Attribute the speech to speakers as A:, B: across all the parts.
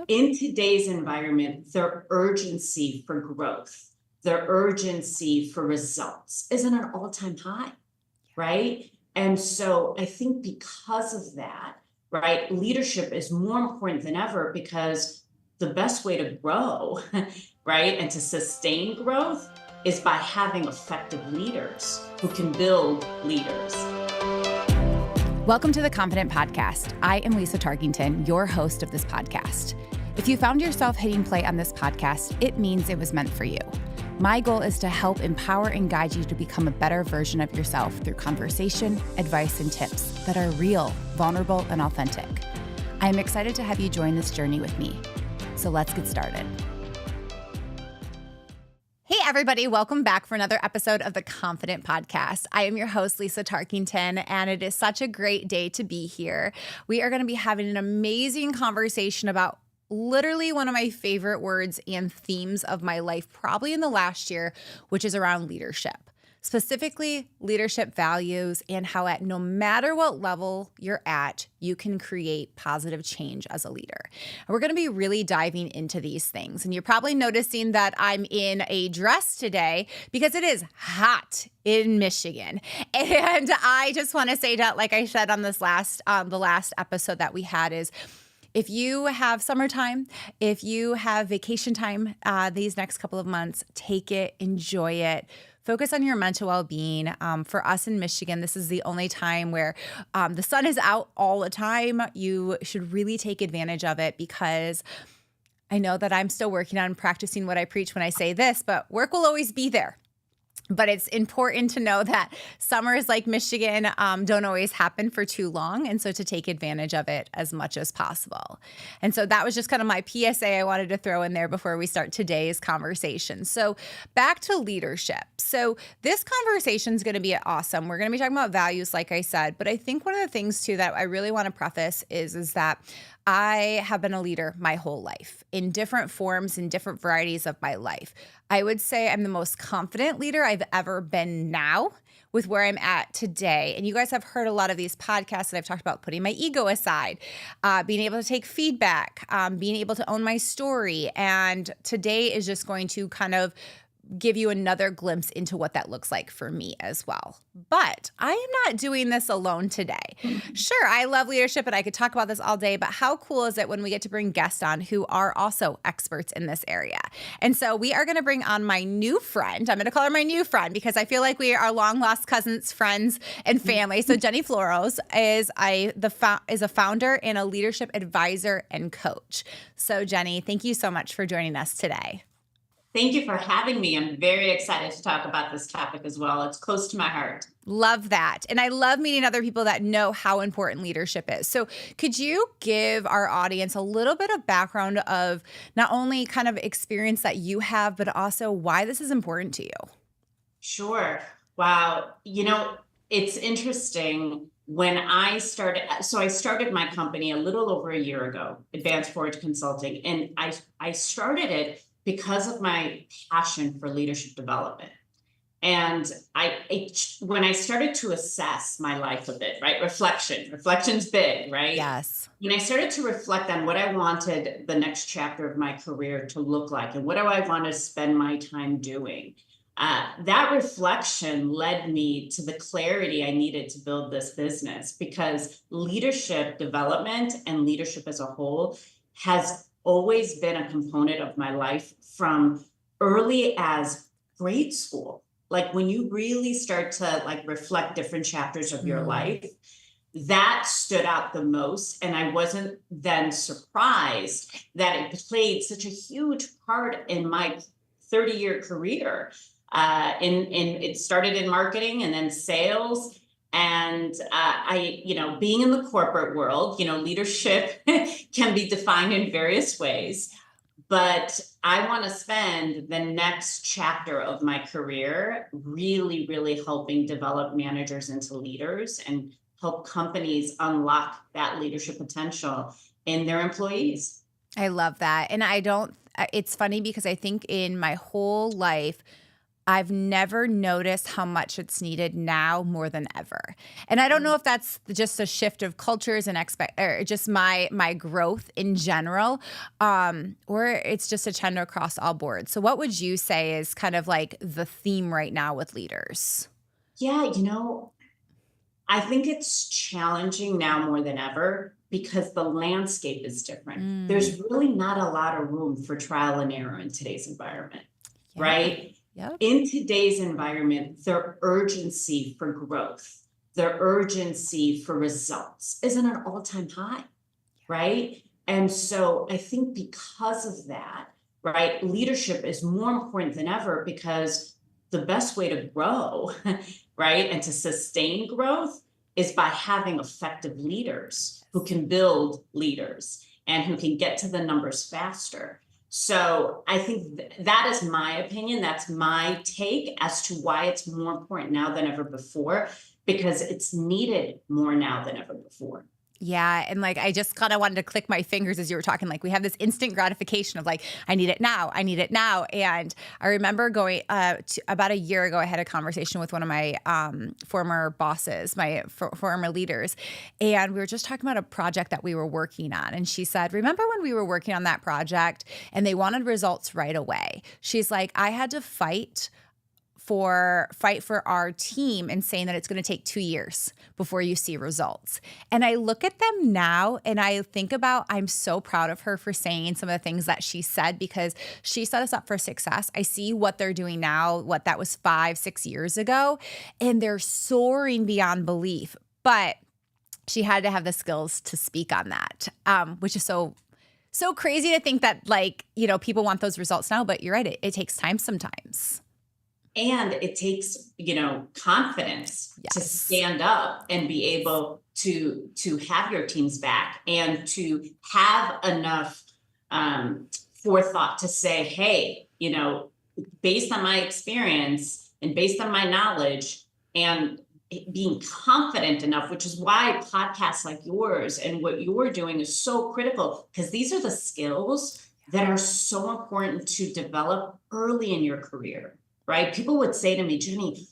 A: In today's environment, the urgency for growth, the urgency for results is at an all-time high, right? And so I think because of that, right, leadership is more important than ever because the best way to grow, right, and to sustain growth is by having effective leaders who can build leaders.
B: Welcome to the Confident Podcast. I am Lisa Tarkington, your host of this podcast. If you found yourself hitting play on this podcast, it means it was meant for you. My goal is to help empower and guide you to become a better version of yourself through conversation, advice, and tips that are real, vulnerable, and authentic. I am excited to have you join this journey with me. So let's get started. Hey, everybody. Welcome back for another episode of the Confident Podcast. I am your host, Lisa Tarkington, and it is such a great day to be here. We are going to be having an amazing conversation about literally one of my favorite words and themes of my life, probably in the last year, which is around leadership. Specifically, leadership values and how at no matter what level you're at, you can create positive change as a leader. And we're going to be really diving into these things. And you're probably noticing that I'm in a dress today because it is hot in Michigan. And I just want to say that, like I said on this the last episode that we had, is if you have summertime, if you have vacation time these next couple of months, take it, enjoy it. Focus on your mental well-being. For us in Michigan, this is the only time where the sun is out all the time. You should really take advantage of it because I know that I'm still working on practicing what I preach when I say this, but work will always be there. But it's important to know that summers like Michigan don't always happen for too long. And so to take advantage of it as much as possible. And so that was just kind of my PSA I wanted to throw in there before we start today's conversation. So back to leadership. So this conversation is going to be awesome. We're going to be talking about values, like I said. But I think one of the things, too, that I really want to preface is that I have been a leader my whole life in different forms, in different varieties of my life. I would say I'm the most confident leader I've ever been now with where I'm at today. And you guys have heard a lot of these podcasts that I've talked about putting my ego aside, being able to take feedback, being able to own my story. And today is just going to kind of give you another glimpse into what that looks like for me as well. But I am not doing this alone today. Sure, I love leadership and I could talk about this all day, but how cool is it when we get to bring guests on who are also experts in this area? And so we are going to bring on my new friend. I'm going to call her my new friend because I feel like we are long lost cousins, friends, and family. So Jenny Floros is a founder and a leadership advisor and coach. So Jenny, thank you so much for joining us today.
A: Thank you for having me. I'm very excited to talk about this topic as well. It's close to my heart.
B: Love that. And I love meeting other people that know how important leadership is. So could you give our audience a little bit of background of not only kind of experience that you have, but also why this is important to you?
A: Sure. Wow. It's interesting. When I started my company a little over a year ago, Advanced Forage Consulting, and I started it because of my passion for leadership development. And when I started to assess my life a bit, right? Reflection's big, right?
B: Yes.
A: When I started to reflect on what I wanted the next chapter of my career to look like and what do I want to spend my time doing, that reflection led me to the clarity I needed to build this business, because leadership development and leadership as a whole has always been a component of my life from early as grade school. Like when you really start to reflect different chapters of your life, that stood out the most. And I wasn't then surprised that it played such a huge part in my 30-year career. It started in marketing and then sales. And being in the corporate world, leadership can be defined in various ways. But I want to spend the next chapter of my career really, really helping develop managers into leaders and help companies unlock that leadership potential in their employees.
B: I love that. And it's funny because I think in my whole life, I've never noticed how much it's needed now more than ever. And I don't know if that's just a shift of cultures and or just my growth in general, or it's just a trend across all boards. So what would you say is kind of like the theme right now with leaders?
A: Yeah, I think it's challenging now more than ever because the landscape is different.
B: Mm,
A: There's really not a lot of room for trial and error in today's environment,
B: yeah.
A: right?
B: Yep.
A: In today's environment, their urgency for growth, their urgency for results is at an all-time high, right? And so I think because of that, right, leadership is more important than ever because the best way to grow, right, and to sustain growth is by having effective leaders who can build leaders and who can get to the numbers faster. So I think that is my opinion. That's my take as to why it's more important now than ever before, because it's needed more now than ever before.
B: Yeah. And like, I just kind of wanted to click my fingers as you were talking. Like, we have this instant gratification of like, I need it now. I need it now. And I remember going about a year ago, I had a conversation with one of my former bosses, my former leaders. And we were just talking about a project that we were working on. And she said, remember when we were working on that project and they wanted results right away? She's like, I had to fight for our team and saying that it's going to take 2 years before you see results. And I look at them now and I think about, I'm so proud of her for saying some of the things that she said because she set us up for success. I see what they're doing now, what that was 5-6 years ago, and they're soaring beyond belief. But she had to have the skills to speak on that, which is so crazy to think that people want those results now, but you're right. It takes time sometimes.
A: And it takes, confidence to
B: Yes.
A: stand up and be able to have your teams back and to have enough forethought to say, hey, based on my experience and based on my knowledge and being confident enough, which is why podcasts like yours and what you're doing is so critical, because these are the skills that are so important to develop early in your career. Right? People would say to me, Jenny,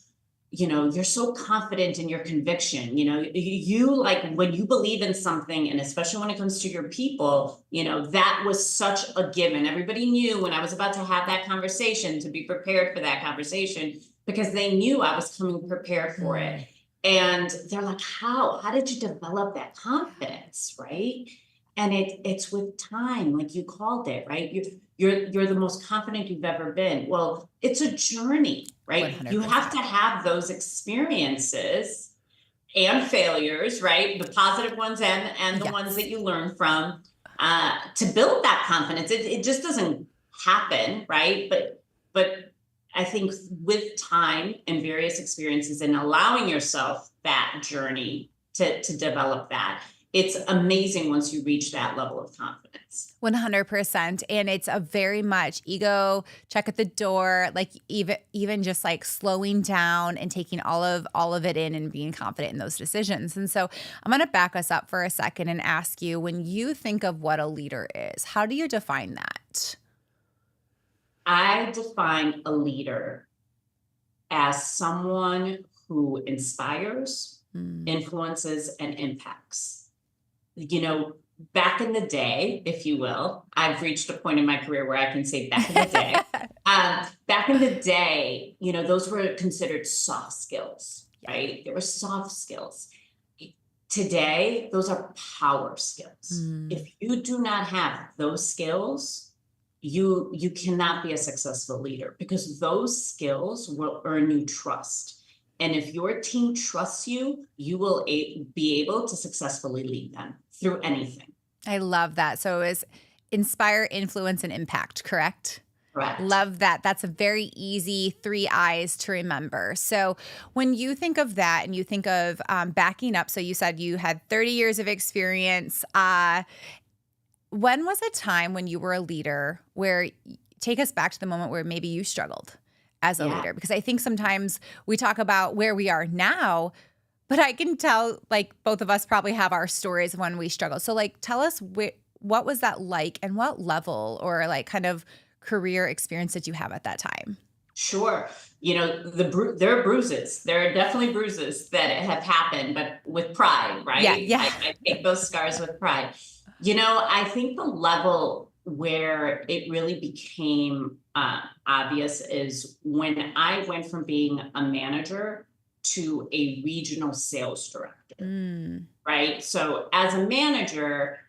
A: you're so confident in your conviction. You like when you believe in something, and especially when it comes to your people, that was such a given. Everybody knew when I was about to have that conversation to be prepared for that conversation because they knew I was coming prepared for it. And they're like, how did you develop that confidence? Right? And it's with time, like you called it, right? You're the most confident you've ever been. Well, it's a journey, right?
B: 100%.
A: You have to have those experiences and failures, right? The positive ones and the ones that you learn from to build that confidence. It just doesn't happen, right? But I think with time and various experiences and allowing yourself that journey to develop that, it's amazing once you reach that level of confidence.
B: 100%. And it's a very much ego check at the door, like even just like slowing down and taking all of it in and being confident in those decisions. And so I'm going to back us up for a second and ask you, when you think of what a leader is, how do you define that?
A: I define a leader as someone who inspires, influences, and impacts. Back in the day, if you will, I've reached a point in my career where I can say back in the day. Back in the day, those were considered soft skills, right? They were soft skills. Today, those are power skills. If you do not have those skills, you cannot be a successful leader because those skills will earn you trust. And if your team trusts you, you will be able to successfully lead them through anything.
B: I love that. So it was inspire, influence, and impact, correct?
A: Correct.
B: Love that. That's a very easy 3 I's to remember. So when you think of that and you think of backing up, so you said you had 30 years of experience. When was a time when you were a leader where, take us back to the moment where maybe you struggled as a leader? Because I think sometimes we talk about where we are now, but I can tell like both of us probably have our stories when we struggle. So like tell us what was that like and what level or like kind of career experience did you have at that time?
A: Sure. There are bruises. There are definitely bruises that have happened, but with pride,
B: Yeah,
A: right?
B: yeah.
A: I take those scars with pride. I think the level where it really became obvious is when I went from being a manager to a regional sales director,
B: Mm,
A: right? So as a manager,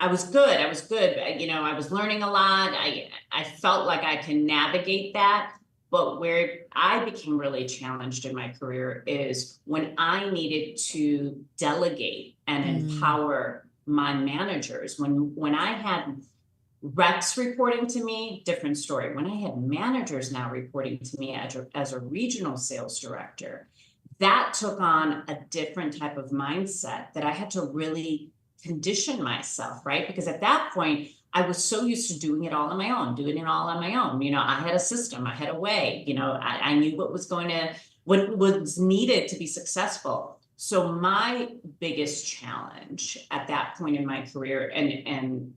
A: I was good. I was good. I was learning a lot. I felt like I can navigate that. But where I became really challenged in my career is when I needed to delegate and
B: mm,
A: empower my managers. When I had reps reporting to me, different story. When I had managers now reporting to me as a regional sales director, that took on a different type of mindset that I had to really condition myself, right? Because at that point, I was so used to doing it all on my own, doing it all on my own. I had a system, I had a way, I knew what was needed to be successful. So my biggest challenge at that point in my career and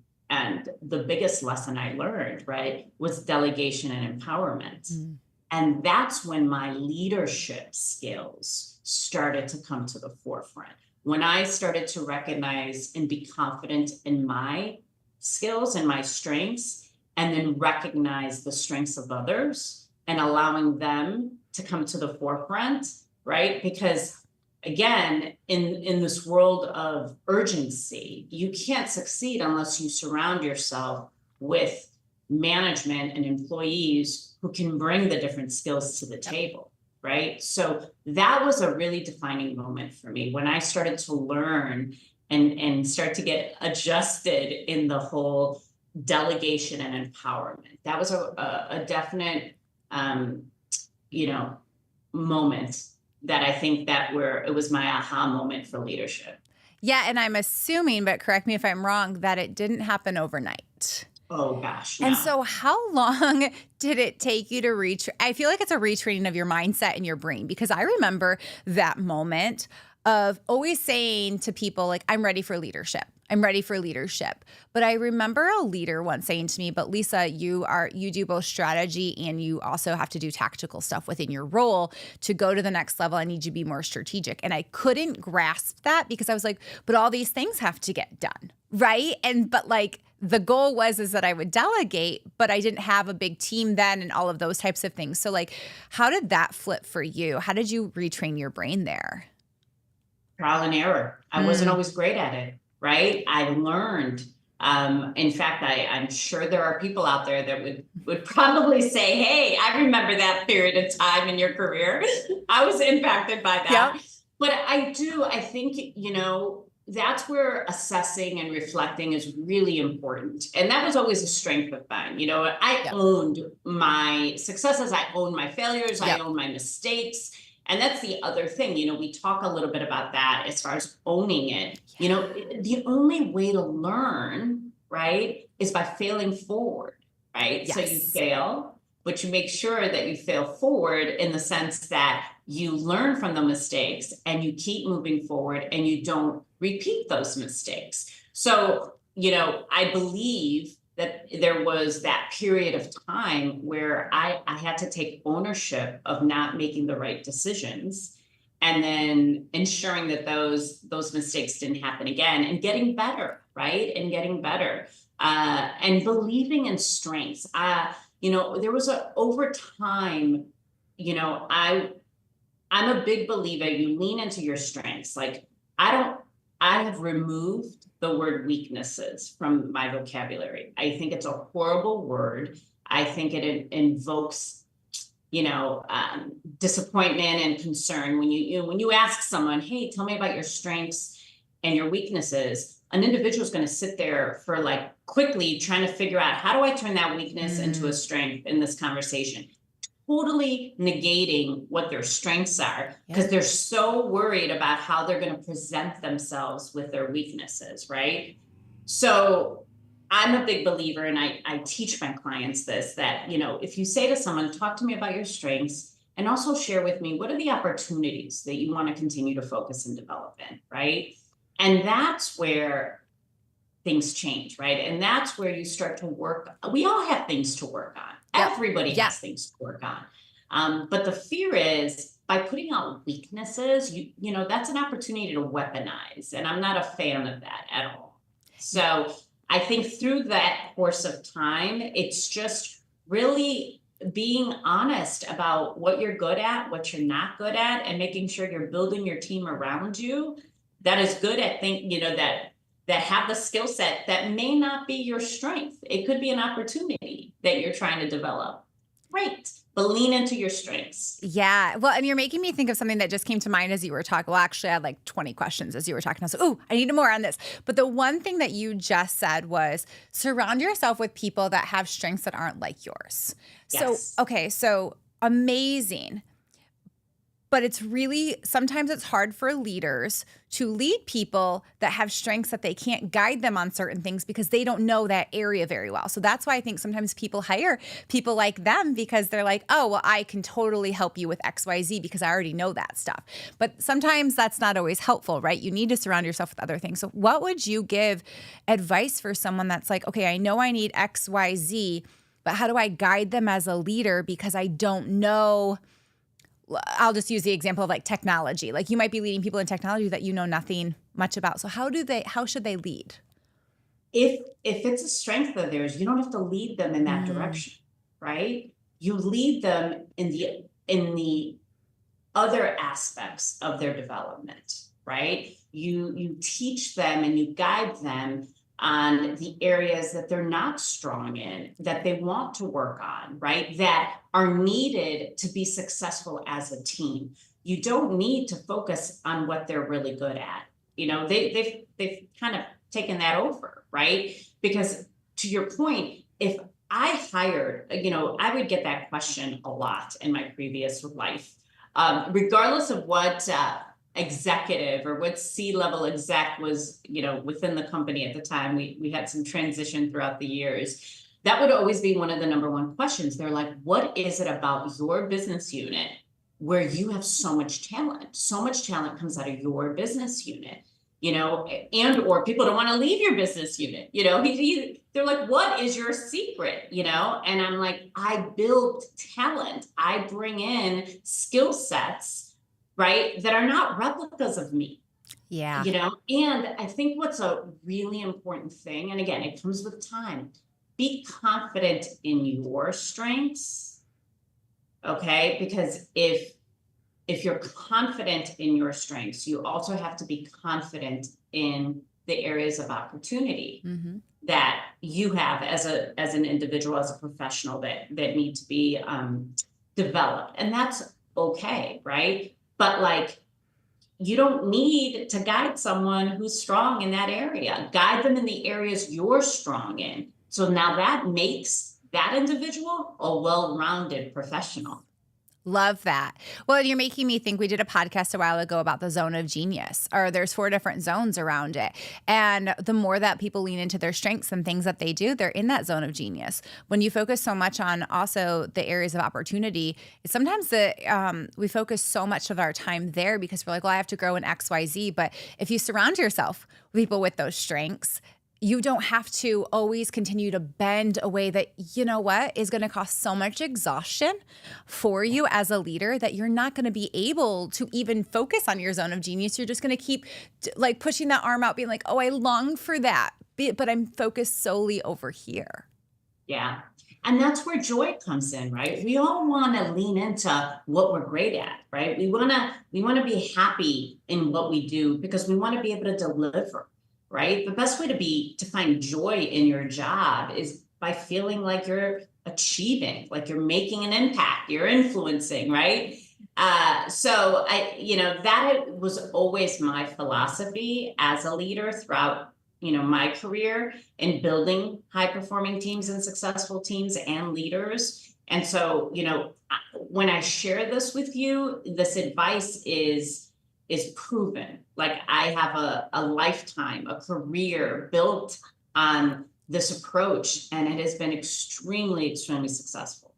A: the biggest lesson I learned, right, was delegation and empowerment.
B: mm.
A: And that's when my leadership skills started to come to the forefront. When I started to recognize and be confident in my skills and my strengths, and then recognize the strengths of others and allowing them to come to the forefront, right? Because again, in this world of urgency, you can't succeed unless you surround yourself with management and employees who can bring the different skills to the table, right? So that was a really defining moment for me when I started to learn and start to get adjusted in the whole delegation and empowerment. That was a definite um, moment that I think that where it was my aha moment for leadership.
B: Yeah, and I'm assuming, but correct me if I'm wrong, that it didn't happen overnight.
A: Oh gosh,
B: And
A: no.
B: so how long did it take you to reach? I feel like it's a retraining of your mindset and your brain, because I remember that moment of always saying to people like, I'm ready for leadership. I'm ready for leadership. But I remember a leader once saying to me, but Lisa, you do both strategy and you also have to do tactical stuff within your role to go to the next level. I need you to be more strategic. And I couldn't grasp that because I was like, but all these things have to get done. Right. But like the goal is that I would delegate, but I didn't have a big team then and all of those types of things. So like, how did that flip for you? How did you retrain your brain there?
A: Trial and error. I wasn't
B: Mm,
A: always great at it, right? I learned. In fact, I'm sure there are people out there that would probably say, "Hey, I remember that period of time in your career. I was impacted by
B: yep.
A: that." But I think, that's where assessing and reflecting is really important. And that was always a strength of mine. I
B: Yep.
A: owned my successes, I owned my failures, I
B: Yep.
A: owned my mistakes. And that's the other thing, we talk a little bit about that as far as owning it. The only way to learn, right, is by failing forward, right? So you
B: Yes.
A: fail, but you make sure that you fail forward in the sense that you learn from the mistakes and you keep moving forward and you don't repeat those mistakes. So, I believe that there was that period of time where I had to take ownership of not making the right decisions and then ensuring that those mistakes didn't happen again and getting better, right? And getting better and believing in strengths. There was over time, I'm a big believer you lean into your strengths. Like I don't I have removed the word weaknesses from my vocabulary. I think it's a horrible word. I think it invokes, disappointment and concern when you ask someone, "Hey, tell me about your strengths and your weaknesses." An individual is going to sit there for like quickly trying to figure out how do I turn that weakness into a
B: Mm,
A: strength in this conversation, totally negating what their strengths are because
B: yep.
A: they're so worried about how they're going to present themselves with their weaknesses, right? So I'm a big believer, and I teach my clients this that, if you say to someone, talk to me about your strengths and also share with me what are the opportunities that you want to continue to focus and develop in, right? And that's where things change, right? And that's where you start to work. We all have things to work on.
B: Yep.
A: Everybody
B: Yeah.
A: has things to work on. But the fear is by putting out weaknesses, you know, that's an opportunity to weaponize. And I'm not a fan of that at all. So I think through that course of time, it's just really being honest about what you're good at, what you're not good at, and making sure you're building your team around you that is good at you know, that have the skill set that may not be your strength. It could be an opportunity that you're trying to develop. Great, but lean into your strengths.
B: Yeah. Well, and you're making me think of something that just came to mind as you were talking. Well, actually, I had like 20 questions as you were talking. I was like, oh, I need more on this. But the one thing that you just said was surround yourself with people that have strengths that aren't like yours.
A: Yes.
B: So, okay. So amazing. But it's really, sometimes it's hard for leaders to lead people that have strengths that they can't guide them on certain things because they don't know that area very well. So that's why I think sometimes people hire people like them because they're like, oh, well, I can totally help you with XYZ because I already know that stuff. But sometimes that's not always helpful, right? You need to surround yourself with other things. So what would you give advice for someone that's like, okay, I know I need XYZ, but how do I guide them as a leader because I don't know? I'll just use the example of like technology. Like you might be leading people in technology that you know nothing much about. So how should they lead?
A: If it's a strength of theirs, you don't have to lead them in that direction, right? You lead them in the other aspects of their development, right? You teach them and you guide them on the areas that they're not strong in, that they want to work on, right? That are needed to be successful as a team. You don't need to focus on what they're really good at. You know, they've kind of taken that over, right? Because to your point, if I hired, you know, I would get that question a lot in my previous life, regardless of what executive or what C-level exec was, you know, within the company at the time. We had some transition throughout the years. That would always be one of the number one questions. They're like, what is it about your business unit where you have so much talent? So much talent comes out of your business unit, you know, and or people don't want to leave your business unit, you know. They're like, what is your secret, you know? And I'm like, I build talent. I bring in skill sets, right, that are not replicas of me.
B: Yeah.
A: You know, and I think what's a really important thing, and again, it comes with time, be confident in your strengths. Okay, because if you're confident in your strengths, you also have to be confident in the areas of opportunity that you have as an individual, as a professional that need to be developed. And that's okay, right? But like, you don't need to guide someone who's strong in that area. Guide them in the areas you're strong in. So now that makes that individual a well-rounded professional.
B: Love that. Well, you're making me think we did a podcast a while ago about the zone of genius, or there's 4 different zones around it. And the more that people lean into their strengths and things that they do, they're in that zone of genius. When you focus so much on also the areas of opportunity, sometimes we focus so much of our time there because we're like, well, I have to grow in X, Y, Z. But if you surround yourself with people with those strengths, you don't have to always continue to bend a way that, you know what, is going to cost so much exhaustion for you as a leader that you're not going to be able to even focus on your zone of genius. You're just going to keep like pushing that arm out, being like, oh, I long for that, but I'm focused solely over here.
A: Yeah. And that's where joy comes in, right? We all want to lean into what we're great at, right? We want to be happy in what we do because we want to be able to deliver. Right? The best way to find joy in your job is by feeling like you're achieving, like you're making an impact, you're influencing, right? So that was always my philosophy as a leader throughout, my career in building high performing teams and successful teams and leaders. And so, when I share this with you, this advice is proven. Like I have a lifetime, a career built on this approach, and it has been extremely, extremely successful.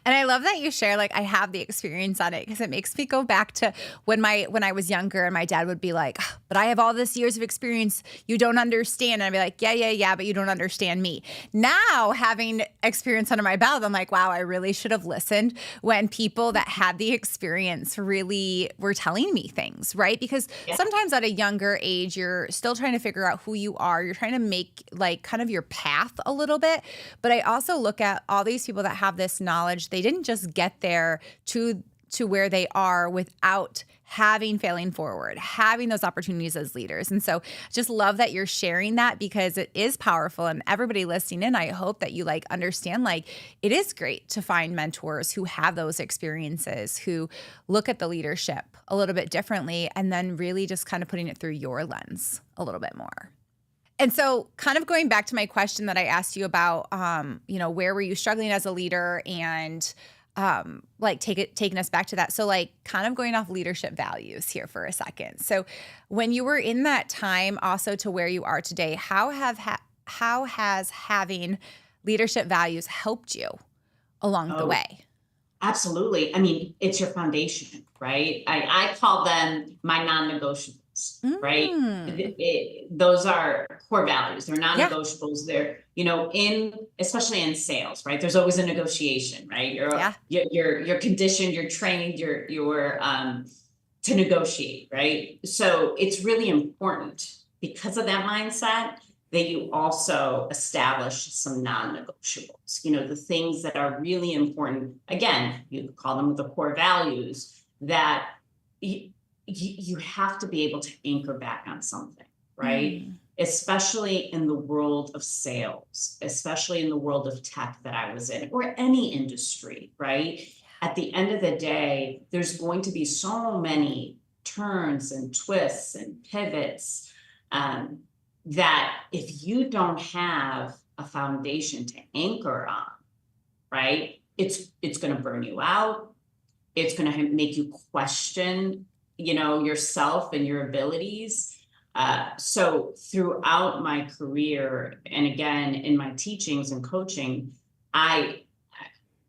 B: And I love that you share, like, I have the experience on it because it makes me go back to when I was younger and my dad would be like, "Ah, but I have all this years of experience. You don't understand." And I'd be like, yeah, yeah, yeah, but you don't understand me. Now having experience under my belt, I'm like, wow, I really should have listened when people that had the experience really were telling me things, right? Because
A: Yeah.
B: sometimes at a younger age, you're still trying to figure out who you are. You're trying to make like kind of your path a little bit. But I also look at all these people that have this knowledge. They didn't just get there to where they are without having failing forward, having those opportunities as leaders. And so just love that you're sharing that because it is powerful. And everybody listening in, I hope that you like understand like it is great to find mentors who have those experiences, who look at the leadership a little bit differently, and then really just kind of putting it through your lens a little bit more. And so kind of going back to my question that I asked you about, where were you struggling as a leader and like taking us back to that. So like kind of going off leadership values here for a second. So when you were in that time also to where you are today, how has having leadership values helped you along the
A: Oh,
B: way?
A: absolutely. I mean, it's your foundation, right? I call them my non-negotiables, right?
B: Mm.
A: Those are core values. They're
B: Yeah.
A: non-negotiables. They're, especially in sales, right? There's always a negotiation, right?
B: Yeah.
A: You're conditioned, you're trained, you're to negotiate, right? So it's really important because of that mindset that you also establish some non-negotiables, the things that are really important. Again, you could call them the core values that you have to be able to anchor back on something, right?
B: Mm.
A: Especially in the world of sales, especially in the world of tech that I was in, or any industry, right? At the end of the day, there's going to be so many turns and twists and pivots, that if you don't have a foundation to anchor on, right, it's going to burn you out. It's going to make you question, yourself and your abilities. So throughout my career, and again in my teachings and coaching, I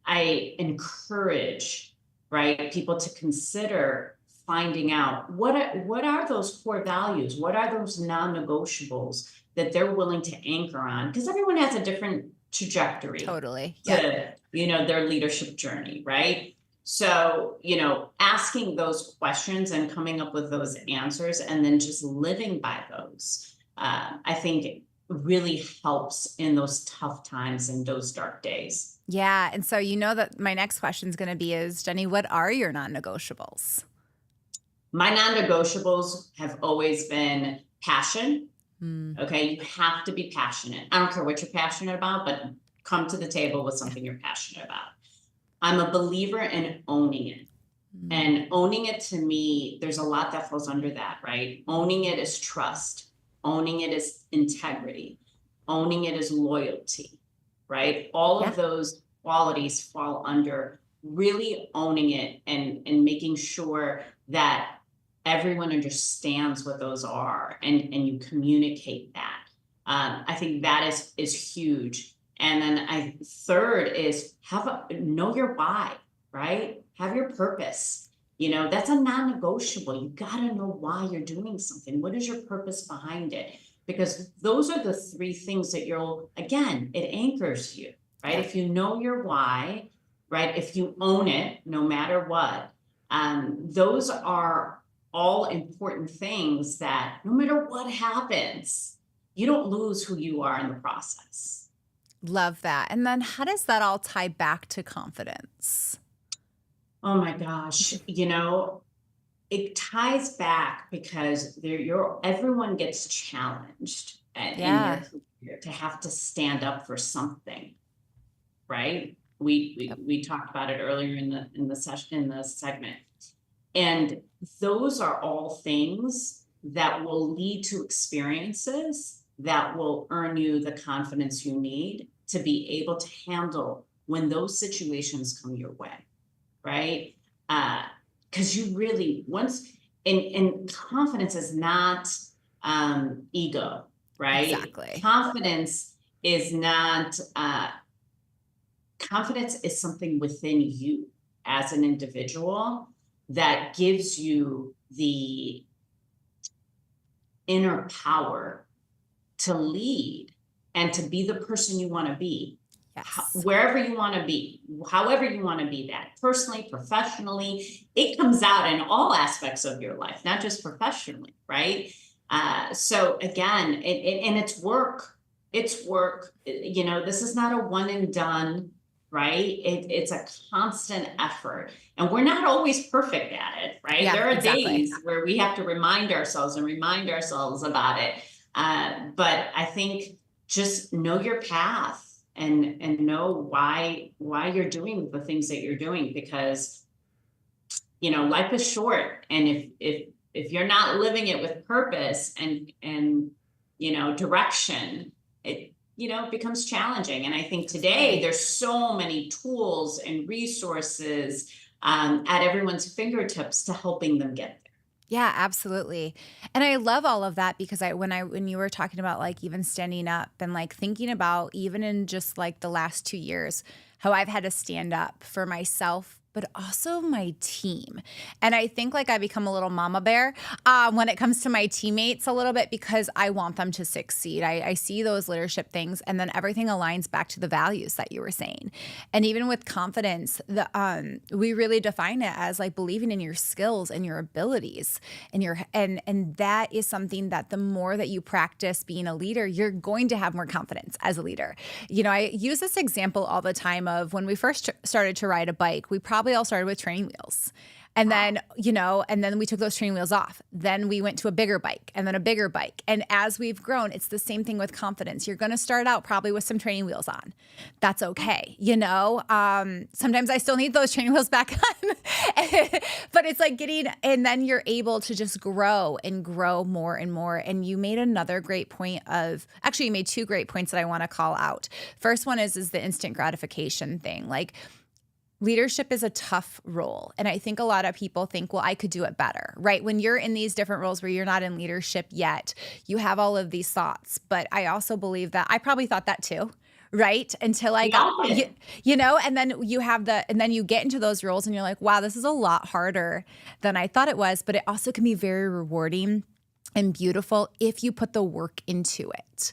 A: I encourage, right, people to consider finding out what are those core values, what are those non-negotiables that they're willing to anchor on, because everyone has a different trajectory
B: Totally. Yep.
A: to their leadership journey, right? So asking those questions and coming up with those answers and then just living by those, I think really helps in those tough times and those dark days.
B: Yeah. And so you know that my next question is going to be is, Jenny, what are your non-negotiables?
A: My non-negotiables have always been passion.
B: Mm.
A: Okay, you have to be passionate. I don't care what you're passionate about, but come to the table with something you're passionate about. I'm a believer in owning it.
B: Mm.
A: And owning it, to me, there's a lot that falls under that, right? Owning it is trust, owning it is integrity, owning it is loyalty, right? All
B: Yeah.
A: of those qualities fall under really owning it and making sure that everyone understands what those are and you communicate that. I think that is huge. And then third is know your why, right? Have your purpose. That's a non-negotiable. You got to know why you're doing something. What is your purpose behind it? Because those are the three things that it anchors you, right?
B: Yeah.
A: If you know your why, right? If you own it, no matter what, those are all important things that no matter what happens, you don't lose who you are in the process.
B: Love that. And then how does that all tie back to confidence?
A: Oh my gosh, it ties back because everyone gets challenged in their
B: Yeah.
A: career to have to stand up for something, right? We
B: Yep.
A: we, we talked about it earlier in the session, in the segment. And those are all things that will lead to experiences that will earn you the confidence you need to be able to handle when those situations come your way, right? Because you really once and confidence is not ego, right?
B: Exactly.
A: Confidence is not confidence is something within you as an individual that gives you the inner power to lead and to be the person you want to be,
B: Yes.
A: wherever you want to be, however you want to be, that personally, professionally, it comes out in all aspects of your life, not just professionally, right? So again, and it's work. It's work. This is not a one and done, right? It's a constant effort. And we're not always perfect at it, right?
B: Yeah,
A: There are
B: exactly.
A: days where we have to remind ourselves about it. But I think just know your path and know why you're doing the things that you're doing, because life is short, and if you're not living it with purpose and direction, it becomes challenging. And I think today
B: Absolutely.
A: there's so many tools and resources at everyone's fingertips to helping them get there.
B: Yeah, absolutely. And I love all of that because when you were talking about like even standing up and like thinking about even in just like the last 2 years, how I've had to stand up for myself, but also my team. And I think like I become a little mama bear when it comes to my teammates a little bit because I want them to succeed. I see those leadership things and then everything aligns back to the values that you were saying. And even with confidence, we really define it as like believing in your skills and your abilities and that is something that the more that you practice being a leader, you're going to have more confidence as a leader. I use this example all the time of when we first started to ride a bike, we probably all started with training wheels. And then, and then we took those training wheels off. Then we went to a bigger bike and then a bigger bike. And as we've grown, it's the same thing with confidence. You're going to start out probably with some training wheels on. That's okay. Sometimes I still need those training wheels back on, but it's like and then you're able to just grow and grow more and more. And you made another great point actually you made two great points that I want to call out. First one is the instant gratification thing. Like, leadership is a tough role. And I think a lot of people think, well, I could do it better, right? When you're in these different roles where you're not in leadership yet, you have all of these thoughts. But I also believe that I probably thought that too, right? Until I
A: We
B: got,
A: all did.
B: and then and then you get into those roles and you're like, wow, this is a lot harder than I thought it was. But it also can be very rewarding and beautiful if you put the work into it.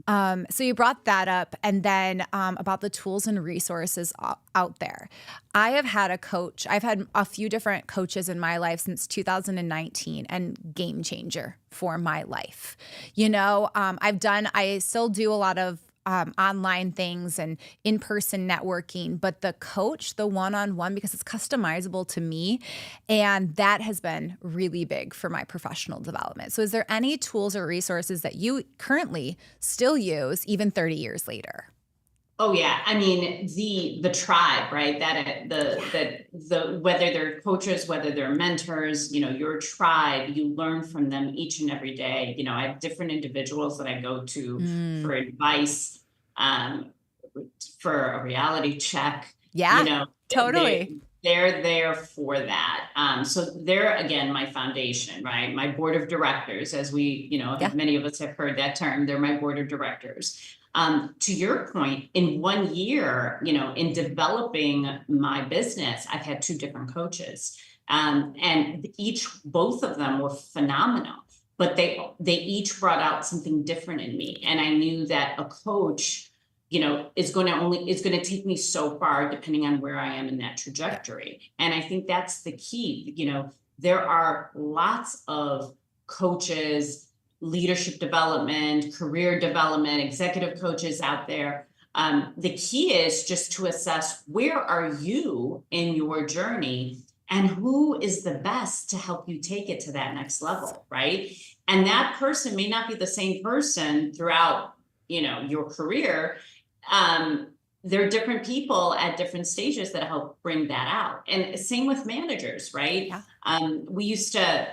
B: So you brought that up, and then about the tools and resources out there. I have had a coach. I've had a few different coaches in my life since 2019, and game changer for my life. I still do a lot of online things and in-person networking, but the coach, the one-on-one, because it's customizable to me, and that has been really big for my professional development. So is there any tools or resources that you currently still use even 30 years later?
A: Oh yeah, I mean the tribe, right? The whether they're coaches, whether they're mentors, your tribe, you learn from them each and every day. I have different individuals that I go to
B: Mm,
A: for advice, um, for a reality check. You
B: yeah,
A: know,
B: totally.
A: they're there for that. So they're again my foundation, right? My board of directors, as we,
B: Yeah.
A: many of us have heard that term. They're my board of directors. To your point, in 1 year, in developing my business, I've had two different coaches, and both of them were phenomenal. But they each brought out something different in me, and I knew that a coach, is going to take me so far depending on where I am in that
B: Yep.
A: trajectory. And I think that's the key. There are lots of coaches, leadership development, career development, executive coaches out there. The key is just to assess where are you in your journey and who is the best to help you take it to that next level, right? And that person may not be the same person throughout, your career. There are different people at different stages that help bring that out. And same with managers, right?
B: Yeah.
A: We used to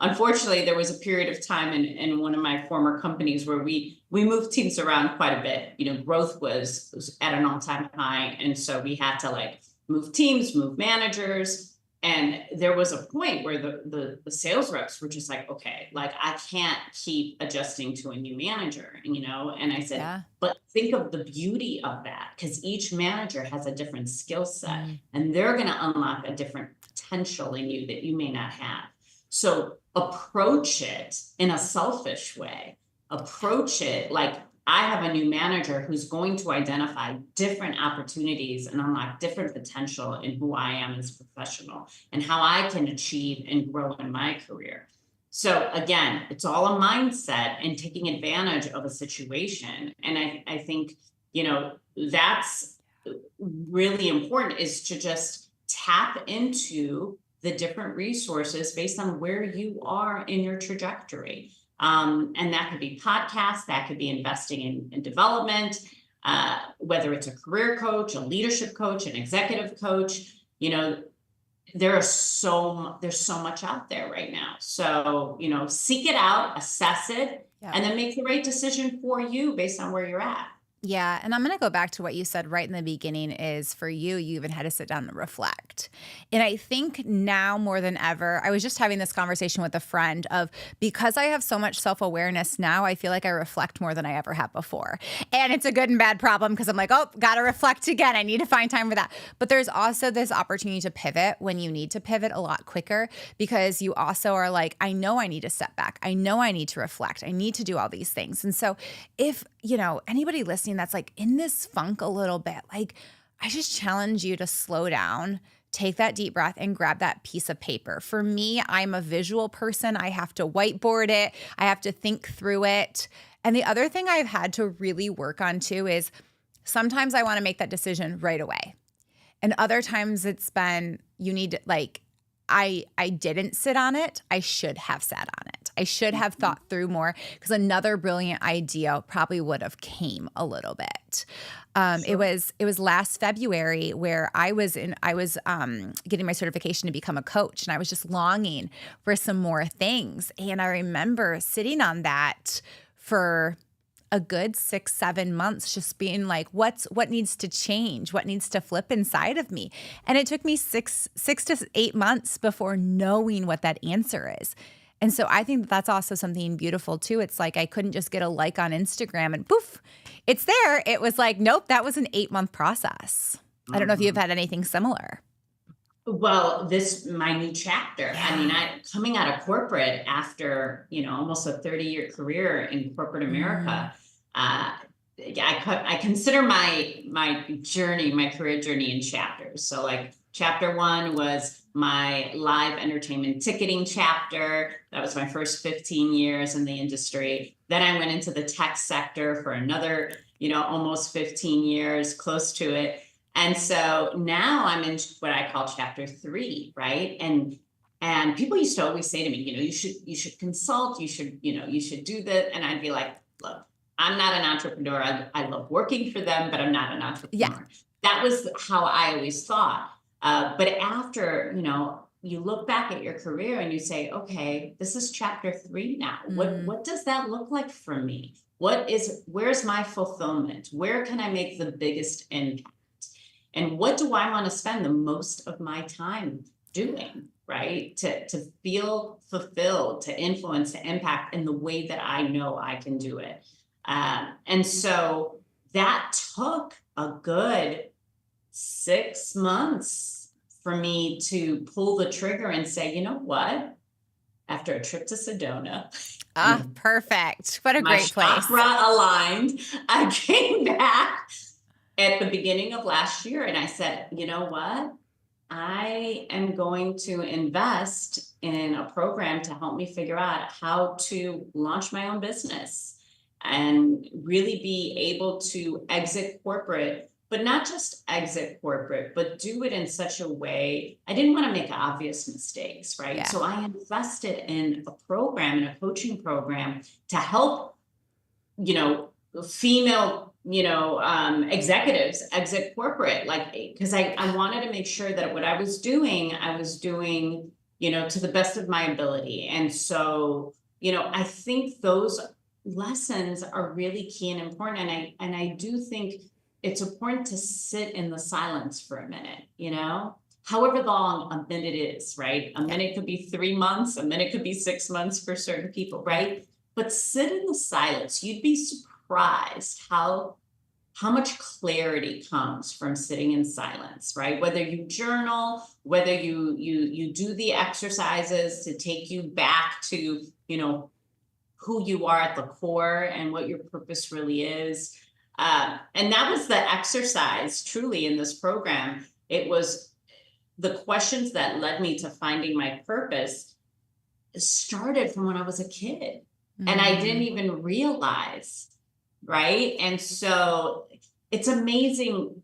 A: unfortunately, there was a period of time in one of my former companies where we moved teams around quite a bit. Growth was at an all-time high. And so we had to like move teams, move managers. And there was a point where the sales reps were just like, okay, like I can't keep adjusting to a new manager, and I said,
B: Yeah.
A: but think of the beauty of that, because each manager has a different skill set
B: Mm.
A: and they're going to unlock a different potential in you that you may not have. So approach it in a selfish way. Approach it like I have a new manager who's going to identify different opportunities and unlock different potential in who I am as a professional and how I can achieve and grow in my career. So again, it's all a mindset and taking advantage of a situation. And I think, that's really important, is to just tap into the different resources based on where you are in your trajectory. And that could be podcasts, that could be investing in development, whether it's a career coach, a leadership coach, an executive coach. There's so much out there right now. So, seek it out, assess it,
B: Yeah.
A: and then make the right decision for you based on where you're at.
B: Yeah. And I'm going to go back to what you said right in the beginning is for you even had to sit down and reflect. And I think now more than ever, I was just having this conversation with a friend of because I have so much self-awareness now, I feel like I reflect more than I ever have before. And it's a good and bad problem because I'm like, oh, got to reflect again. I need to find time for that. But there's also this opportunity to pivot when you need to pivot a lot quicker because you also are like, I know I need to step back. I know I need to reflect. I need to do all these things. And so if, anybody listening that's like in this funk a little bit, like I just challenge you to slow down, take that deep breath and grab that piece of paper. For me, I'm a visual person. I have to whiteboard it. I have to think through it. And the other thing I've had to really work on too is sometimes I want to make that decision right away. And other times it's been, you need like, I didn't sit on it. I should have sat on it. I should have thought through more because another brilliant idea probably would have came a little bit. It was last February where I was getting my certification to become a coach, and I was just longing for some more things. And I remember sitting on that for a good 6-7 months, just being like, what needs to change? What needs to flip inside of me? And it took me 6 to 8 months before knowing what that answer is. And so I think that's also something beautiful too. It's like, I couldn't just get a like on Instagram and poof, it's there. It was like, nope, that was an 8-month process. I don't know if you've had anything similar.
A: Well, my new chapter,
B: Yeah.
A: I mean, coming out of corporate after, almost a 30-year career in corporate America, I consider my career journey in chapters. So like chapter 1 was my live entertainment ticketing chapter. That was my first 15 years in the industry. Then I went into the tech sector for another, almost 15 years, close to it. And so now I'm in what I call chapter 3, right? And people used to always say to me, you should consult, you should do that. And I'd be like, look, I'm not an entrepreneur. I love working for them, but I'm not an entrepreneur.
B: Yeah.
A: That was how I always thought. But after, you look back at your career and you say, okay, this is chapter 3 now. What does that look like for me? Where's my fulfillment? Where can I make the biggest impact? And what do I want to spend the most of my time doing, right? To feel fulfilled, to influence, to impact in the way that I know I can do it. And so that took a good 6 months for me to pull the trigger and say, you know what? After a trip to Sedona.
B: Perfect. What a great place.
A: My chakra aligned. I came back at the beginning of last year and I said, you know what? I am going to invest in a program to help me figure out how to launch my own business and really be able to exit corporate, but not just exit corporate, but do it in such a way. I didn't want to make obvious mistakes, right?
B: Yeah.
A: So I invested in a program, in a coaching program to help, female executives exit corporate, because I wanted to make sure that what I was doing, to the best of my ability. And so, I think those lessons are really key and important. And I do think it's important to sit in the silence for a minute, however long a minute is, right? A minute could be 3 months, a minute could be 6 months for certain people, right? But sit in the silence. You'd be surprised how much clarity comes from sitting in silence, right? Whether you journal, whether you do the exercises to take you back to, who you are at the core and what your purpose really is. And that was the exercise truly in this program. It was the questions that led me to finding my purpose started from when I was a kid. And I didn't even realize, right? And so it's amazing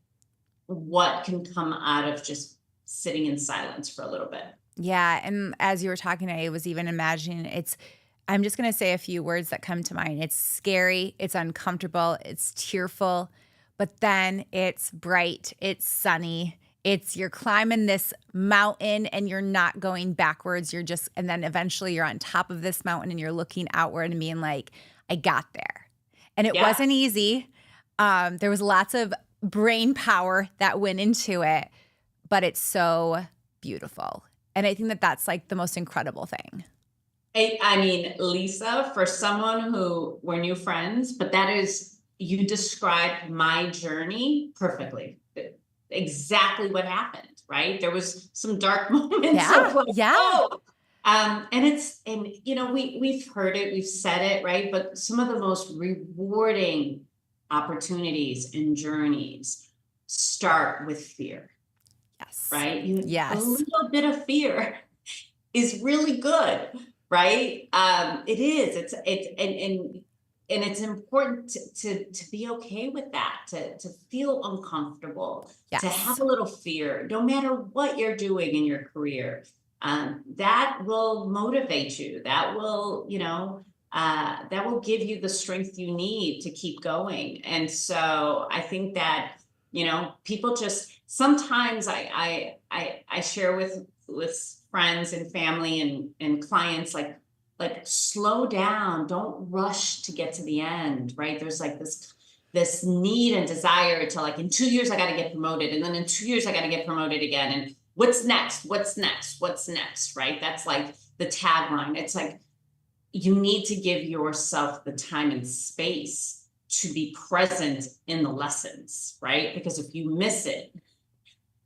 A: what can come out of just sitting in silence for a little bit.
B: Yeah. And as you were talking, I was even imagining I'm just going to say a few words that come to mind. It's scary, it's uncomfortable, it's tearful, but then it's bright, it's sunny. You're climbing this mountain and you're not going backwards. And then eventually you're on top of this mountain and you're looking outward and being like, I got there. And it wasn't easy. There was lots of brain power that went into it, but it's so beautiful. And I think that that's like the most incredible thing.
A: I mean, Lisa, for someone who we're new friends, but you described my journey perfectly. Exactly what happened, right? There was some dark moments. We've heard it, we've said it, right? But some of the most rewarding opportunities and journeys start with fear.
B: Yes.
A: Right?
B: Yes.
A: A little bit of fear is really good, right? It is. And it's important to be okay with that, to feel uncomfortable, to have a little fear, no matter what you're doing in your career. That will motivate you. That will, that will give you the strength you need to keep going. And so I think that, people just sometimes I share with friends and family and clients like slow down, don't rush to get to the end, right? There's like this need and desire to like, in 2 years, I got to get promoted. And then in 2 years, I got to get promoted again. And what's next? What's next? What's next? Right? That's like the tagline. It's like, you need to give yourself the time and space to be present in the lessons, right? Because if you miss it,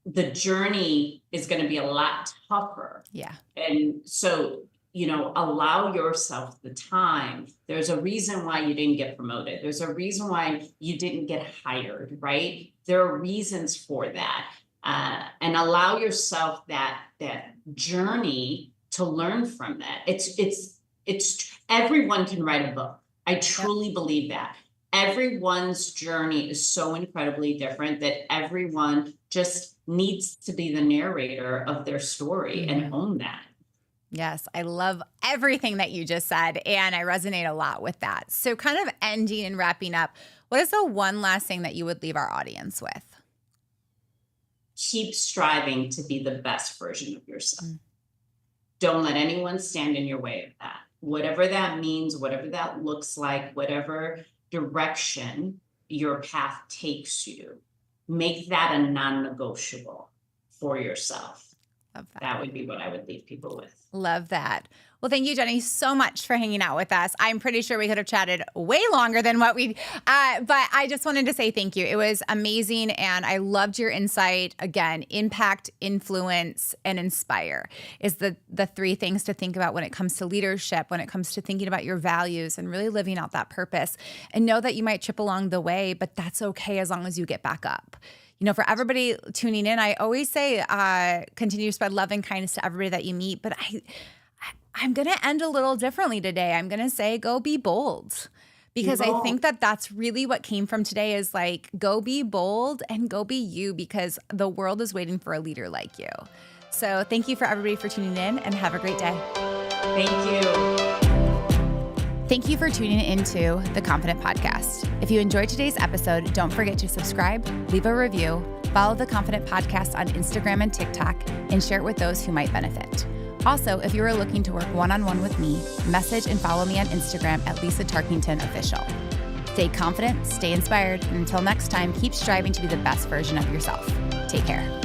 A: the journey is going to be a lot tougher.
B: Yeah.
A: And so, allow yourself the time. There's a reason why you didn't get promoted. There's a reason why you didn't get hired, right? There are reasons for that. And allow yourself that journey to learn from that. It's everyone can write a book. I truly believe that. Everyone's journey is so incredibly different that everyone just needs to be the narrator of their story and own that.
B: Yes, I love everything that you just said, and I resonate a lot with that. So kind of ending and wrapping up, what is the one last thing that you would leave our audience with?
A: Keep striving to be the best version of yourself. Don't let anyone stand in your way of that. Whatever that means, whatever that looks like, whatever direction your path takes you, make that a non-negotiable for yourself.
B: Love that.
A: That would be what I would leave people with.
B: Love that. Well, thank you, Jenny, so much for hanging out with us. I'm pretty sure we could have chatted way longer than what but I just wanted to say thank you. It was amazing, and I loved your insight. Again, impact, influence, and inspire is the three things to think about when it comes to leadership, when it comes to thinking about your values and really living out that purpose. And know that you might trip along the way, but that's okay as long as you get back up. For everybody tuning in, I always say continue to spread love and kindness to everybody that you meet. But I'm going to end a little differently today. I'm going to say go be bold, because I think that that's really what came from today is like go be bold and go be you, because the world is waiting for a leader like you. So thank you for everybody for tuning in, and have a great day.
A: Thank you.
B: Thank you for tuning into the Confident Podcast. If you enjoyed today's episode, don't forget to subscribe, leave a review, follow the Confident Podcast on Instagram and TikTok, and share it with those who might benefit. Also, if you are looking to work one-on-one with me, message and follow me on Instagram at Lisa Tarkington Official. Stay confident, stay inspired, and until next time, keep striving to be the best version of yourself. Take care.